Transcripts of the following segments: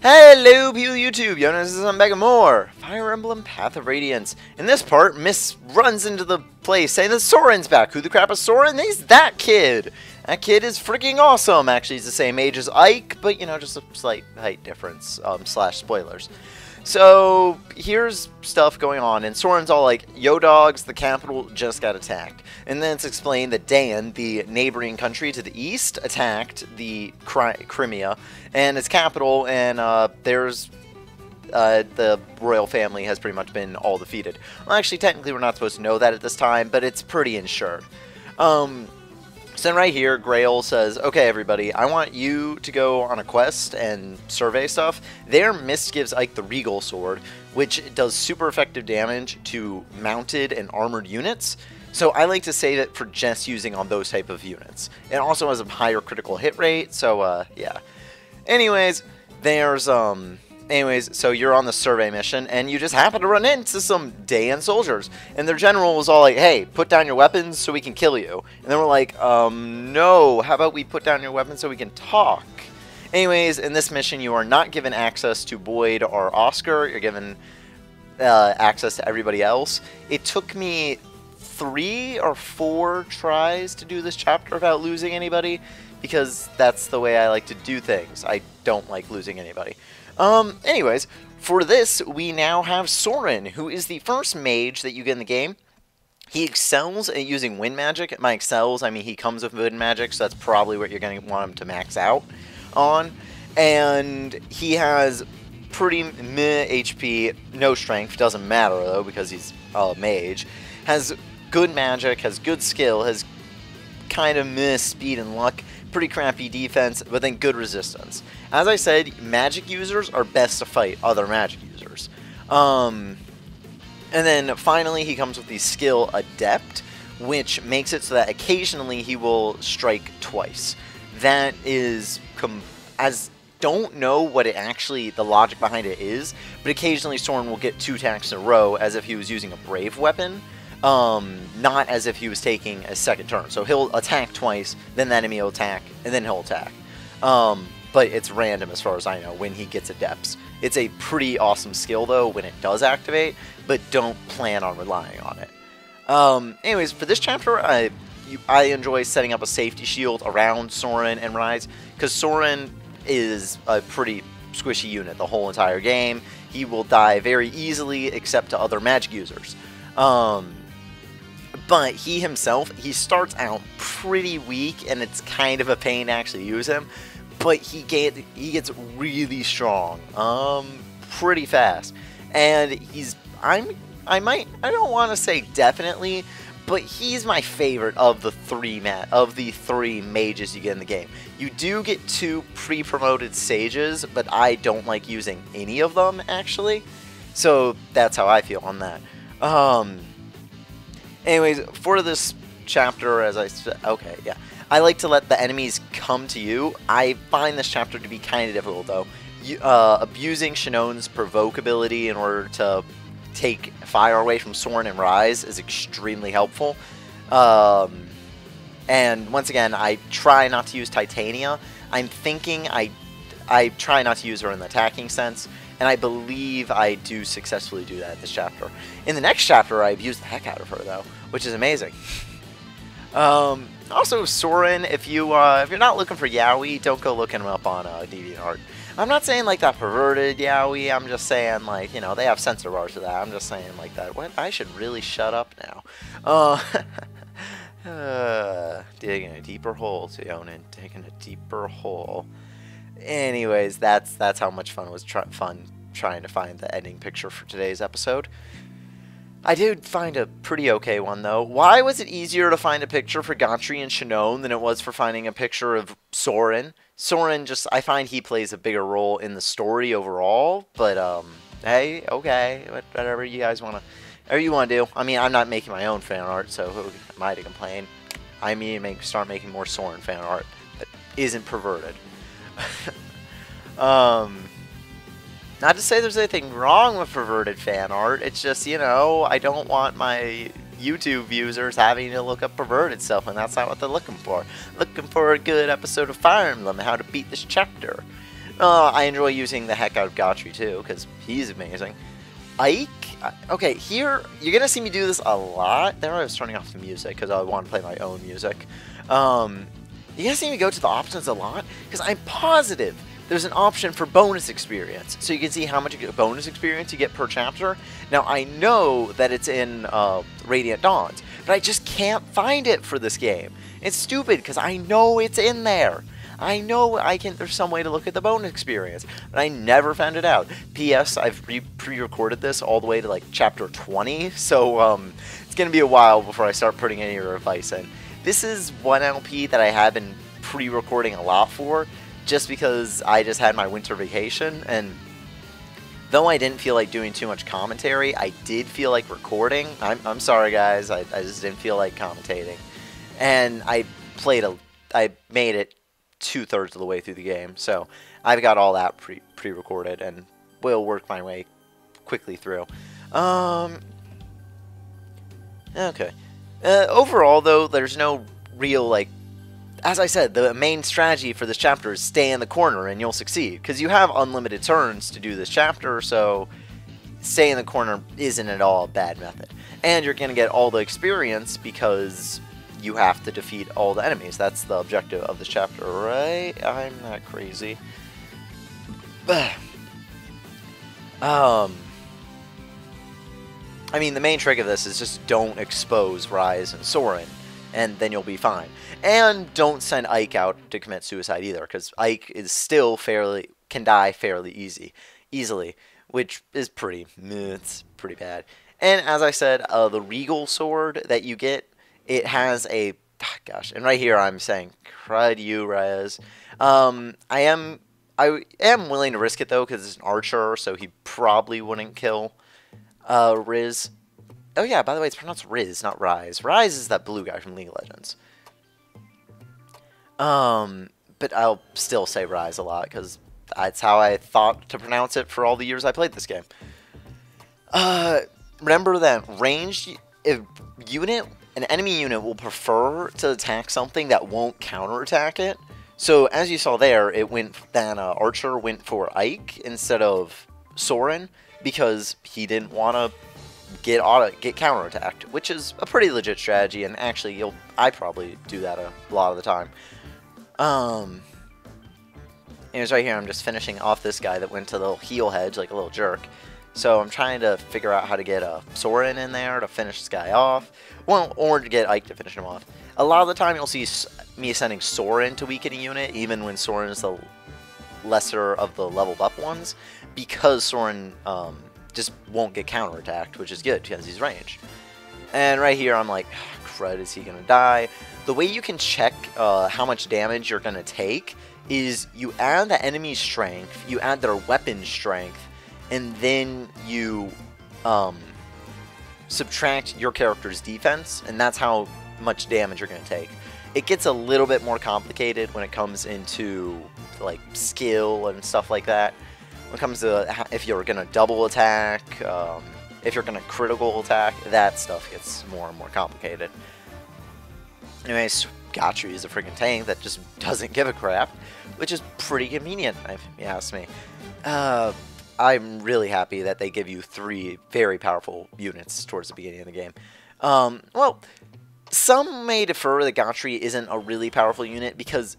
Hello people of YouTube, Jonas is on back with more Fire Emblem Path of Radiance. In this part, Miss runs into the place saying that Soren's back. Who the crap is Soren? He's that kid! That kid is freaking awesome! Actually, he's the same age as Ike, but you know, just a slight height difference, slash spoilers. So, here's stuff going on, and Soren's all like, yo dogs, the capital just got attacked. And then it's explained that Dan, the neighboring country to the east, attacked the Crimea and its capital, and there's the royal family has pretty much been all defeated. Well, actually, technically we're not supposed to know that at this time, but it's pretty insured. So right here, Grail says, okay, everybody, I want you to go on a quest and survey stuff. There, Mist gives Ike the Regal Sword, which does super effective damage to mounted and armored units. So I like to save it for just using on those type of units. It also has a higher critical hit rate, so, yeah. Anyways, so you're on the survey mission, and you just happen to run into some Dayan soldiers. And their general was all like, hey, put down your weapons so we can kill you. And then we're like, no, how about we put down your weapons so we can talk? Anyways, in this mission, you are not given access to Boyd or Oscar. You're given access to everybody else. It took me 3 or 4 tries to do this chapter without losing anybody, because that's the way I like to do things. I don't like losing anybody. Anyways, for this, we now have Soren, who is the first mage that you get in the game. He excels at using wind magic. By excels, I mean he comes with wind magic, so that's probably what you're going to want him to max out on. And he has pretty meh HP, no strength, doesn't matter though, because he's a mage. Has good magic, has good skill, has kind of meh speed and luck, pretty crappy defense, but then good resistance. As I said, magic users are best to fight other magic users. And then finally he comes with the skill Adept, which makes it so that occasionally he will strike twice. That is, don't know what it actually, the logic behind it is, but occasionally Soren will get 2 attacks in a row as if he was using a brave weapon. Not as if he was taking a second turn. So he'll attack twice, then the enemy will attack, and then he'll attack. But it's random as far as I know when he gets Adepts. It's a pretty awesome skill though when it does activate, but don't plan on relying on it. Anyways, for this chapter, I enjoy setting up a safety shield around Soren and Rise, because Soren is a pretty squishy unit the whole entire game. He will die very easily except to other magic users. But he himself, he starts out pretty weak, and it's kind of a pain to actually use him. But he gets really strong, pretty fast, and I don't want to say definitely, but he's my favorite of the 3 mages you get in the game. You do get 2 pre-promoted sages, but I don't like using any of them actually. So that's how I feel on that. Anyways, for this chapter, as I said, okay, yeah, I like to let the enemies come to you. I find this chapter to be kind of difficult, though. Abusing Shinion's provoke ability in order to take fire away from Soren and Rise is extremely helpful. And once again, I try not to use Titania. I'm thinking I try not to use her in the attacking sense, and I believe I do successfully do that this chapter. In the next chapter, I abuse the heck out of her, though, which is amazing. Also, Soren, if you're not looking for Yaoi, don't go looking him up on DeviantArt. I'm not saying like that perverted Yaoi. I'm just saying like, you know, they have censor bars for that. I'm just saying like that. What? I should really shut up now. Digging a deeper hole, Sionin. Digging a deeper hole. Anyways, that's how much fun it was trying to find the ending picture for today's episode. I did find a pretty okay one, though. Why was it easier to find a picture for Gatrie and Shinion than it was for finding a picture of Soren? Soren, I find he plays a bigger role in the story overall, but, hey, okay, whatever you guys want to do. I mean, I'm not making my own fan art, so who am I to complain? I mean, start making more Soren fan art that isn't perverted. Not to say there's anything wrong with perverted fan art, it's just, you know, I don't want my YouTube users having to look up perverted stuff, and that's not what they're looking for. Looking for a good episode of Fire Emblem, how to beat this chapter. I enjoy using the heck out of Gatrie too, because he's amazing. Ike, okay, here, you're going to see me do this a lot. There I was turning off the music, because I want to play my own music. You're going to see me go to the options a lot, because I'm positive there's an option for bonus experience. So you can see how much bonus experience you get per chapter. Now, I know that it's in Radiant Dawns, but I just can't find it for this game. It's stupid, because I know it's in there. I know there's some way to look at the bonus experience, but I never found it out. P.S. I've pre-recorded this all the way to like chapter 20, so it's going to be a while before I start putting any advice in. This is one LP that I have been pre-recording a lot for, just because I just had my winter vacation, and though I didn't feel like doing too much commentary, I did feel like recording. I'm sorry guys, I just didn't feel like commentating. And I made it 2/3 of the way through the game, so I've got all that pre-recorded and will work my way quickly through. Okay. Overall, though, there's no real, like, as I said, the main strategy for this chapter is stay in the corner and you'll succeed, because you have unlimited turns to do this chapter, so stay in the corner isn't at all a bad method. And you're going to get all the experience because you have to defeat all the enemies. That's the objective of this chapter, right? I'm not crazy. I mean, the main trick of this is just don't expose Rise and Soren, and then you'll be fine. And don't send Ike out to commit suicide either, because Ike is still can die fairly easily, which is it's pretty bad. And as I said, the Regal Sword that you get, it has a, gosh, and right here I'm saying, crud you, Rez. I am willing to risk it though, because it's an archer, so he probably wouldn't kill Riz. Oh yeah, by the way, it's pronounced Riz, not Rise. Rise is that blue guy from League of Legends. But I'll still say Rise a lot, because that's how I thought to pronounce it for all the years I played this game. Remember that ranged an enemy unit will prefer to attack something that won't counterattack it. So as you saw there, Archer went for Ike instead of Soren, because he didn't want to get counterattacked, which is a pretty legit strategy, and actually I probably do that a lot of the time. Anyways, right here I'm just finishing off this guy that went to the little heel hedge like a little jerk. So I'm trying to figure out how to get a Soren in there to finish this guy off. Well, or to get Ike to finish him off. A lot of the time you'll see me sending Soren to weaken a unit, even when Soren is the lesser of the leveled up ones, because Soren just won't get counterattacked, which is good because he's ranged. And right here I'm like, crud, is he going to die? The way you can check how much damage you're going to take is you add the enemy's strength, you add their weapon strength, and then you subtract your character's defense, and that's how much damage you're going to take. It gets a little bit more complicated when it comes into like skill and stuff like that. When it comes to if you're going to double attack, if you're going to critical attack, that stuff gets more and more complicated. Anyways, Gatrie is a freaking tank that just doesn't give a crap, which is pretty convenient, if you ask me. I'm really happy that they give you 3 very powerful units towards the beginning of the game. Well, some may defer that Gatrie isn't a really powerful unit, because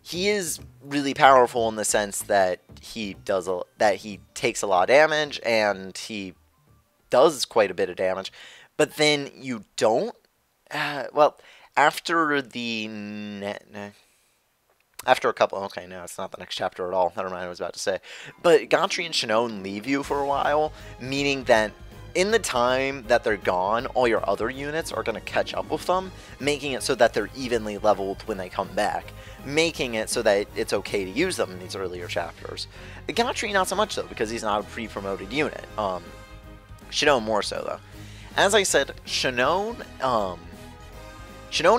he is really powerful in the sense that he takes a lot of damage, and he does quite a bit of damage, but then you don't. Well, after a couple, okay, no, it's not the next chapter at all, never mind what I was about to say, but Gatrie and Shinion leave you for a while, meaning that in the time that they're gone, all your other units are going to catch up with them, making it so that they're evenly leveled when they come back, making it so that it's okay to use them in these earlier chapters. Gatrie not so much though, because he's not a pre-promoted unit. Shinion more so though. As I said, Shinion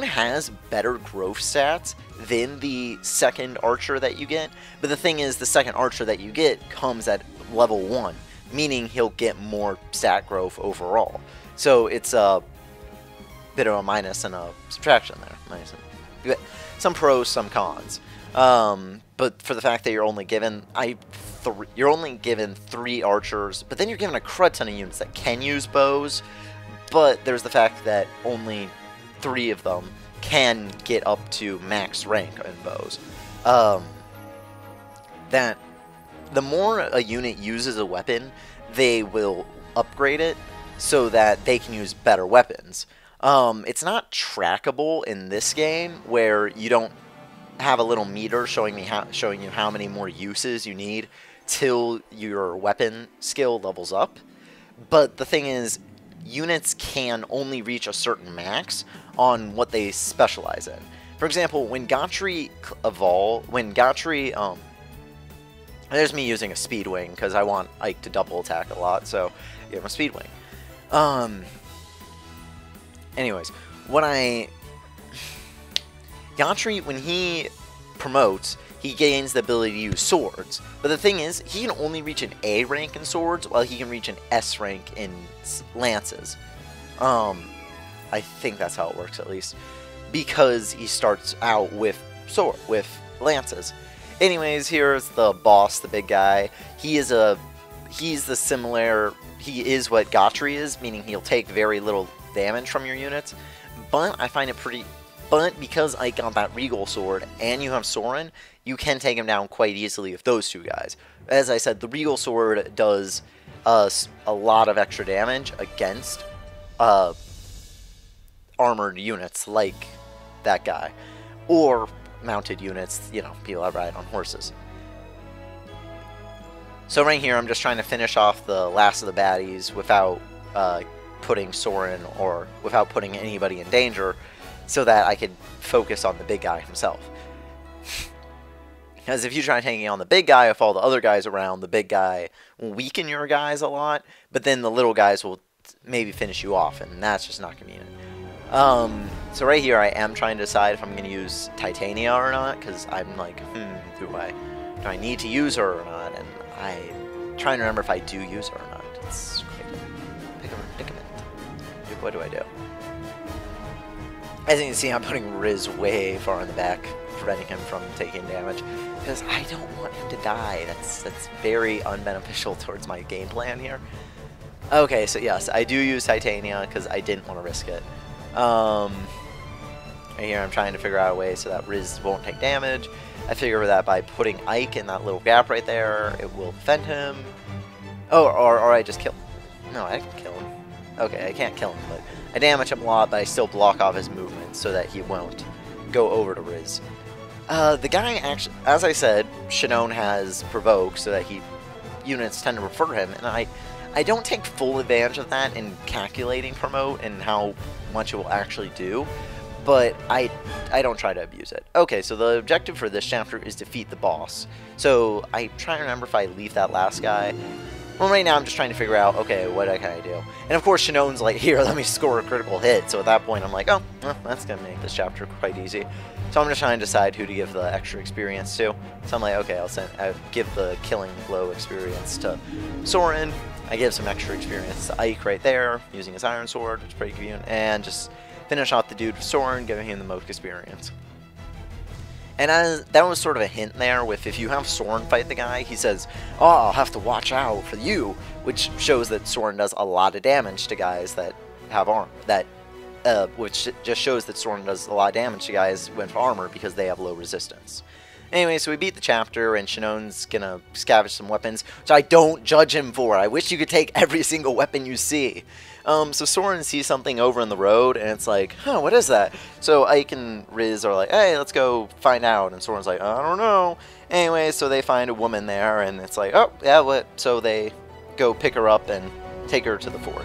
has better growth stats than the second archer that you get, but the thing is, the second archer that you get comes at level 1, meaning he'll get more stat growth overall. So it's a bit of a minus and a subtraction there. Some pros, some cons. But for the fact that you're only given you're only given 3 archers, but then you're given a crud ton of units that can use bows. But there's the fact that only 3 of them can get up to max rank in bows. That the more a unit uses a weapon, they will upgrade it so that they can use better weapons. It's not trackable in this game, where you don't have a little meter showing you how many more uses you need till your weapon skill levels up. But the thing is, units can only reach a certain max on what they specialize in. For example, when Gatrie there's me using a speed wing because I want Ike to double attack a lot, so give him a speed wing. Anyways, Gatrie, when he promotes, he gains the ability to use swords. But the thing is, he can only reach an A rank in swords, while he can reach an S rank in lances. I think that's how it works, at least, because he starts out with lances. Anyways, here's the boss, the big guy. He is what Gatrie is, meaning he'll take very little damage from your units. But I find it but because I got that Regal Sword and you have Soren, you can take him down quite easily with those 2 guys. As I said, the Regal Sword does a lot of extra damage against armored units like that guy, or mounted units, people that ride on horses. So right here, I'm just trying to finish off the last of the baddies without putting Soren or without putting anybody in danger, so that I could focus on the big guy himself. Because if you try taking on the big guy with all the other guys around, the big guy will weaken your guys a lot, but then the little guys will maybe finish you off, and that's just not convenient. So right here, I am trying to decide if I'm going to use Titania or not, because I'm like, do I need to use her or not? And I'm trying to remember if I do use her or not. It's quite a predicament. What do I do? As you can see, I'm putting Riz way far in the back, preventing him from taking damage, because I don't want him to die. That's very unbeneficial towards my game plan here. Okay, so yes, I do use Titania because I didn't want to risk it. Right here, I'm trying to figure out a way so that Riz won't take damage. I figure that by putting Ike in that little gap right there, it will defend him. Oh, or I just kill him. No, I can kill him. Okay, I can't kill him, but I damage him a lot, but I still block off his movement so that he won't go over to Riz. The guy actually, as I said, Shinion has provoke so that units tend to prefer him, and I don't take full advantage of that in calculating promote and how much it will actually do, but I don't try to abuse it. Okay, so the objective for this chapter is defeat the boss. So I try to remember if I leave that last guy. Well, right now I'm just trying to figure out, okay, what can I do? And of course, Shinon's like, here, let me score a critical hit. So at that point, I'm like, oh, well, that's going to make this chapter quite easy. So I'm just trying to decide who to give the extra experience to. So I'm like, okay, I'll give the killing blow experience to Soren. I give some extra experience to Ike right there, using his iron sword, which is pretty convenient, and just finish off the dude with Soren, giving him the most experience. And that was sort of a hint there with if you have Soren fight the guy, he says, oh, I'll have to watch out for you, which shows that Soren does a lot of damage to guys that have armor. Which just shows that Soren does a lot of damage to guys with armor because they have low resistance. Anyway, so we beat the chapter, and Shinon's gonna scavenge some weapons, which I don't judge him for. I wish you could take every single weapon you see. So Soren sees something over in the road, and it's like, huh, what is that? So Ike and Riz are like, hey, let's go find out. And Soren's like, I don't know. Anyway, so they find a woman there, and it's like, oh, yeah, what? So they go pick her up and take her to the fort.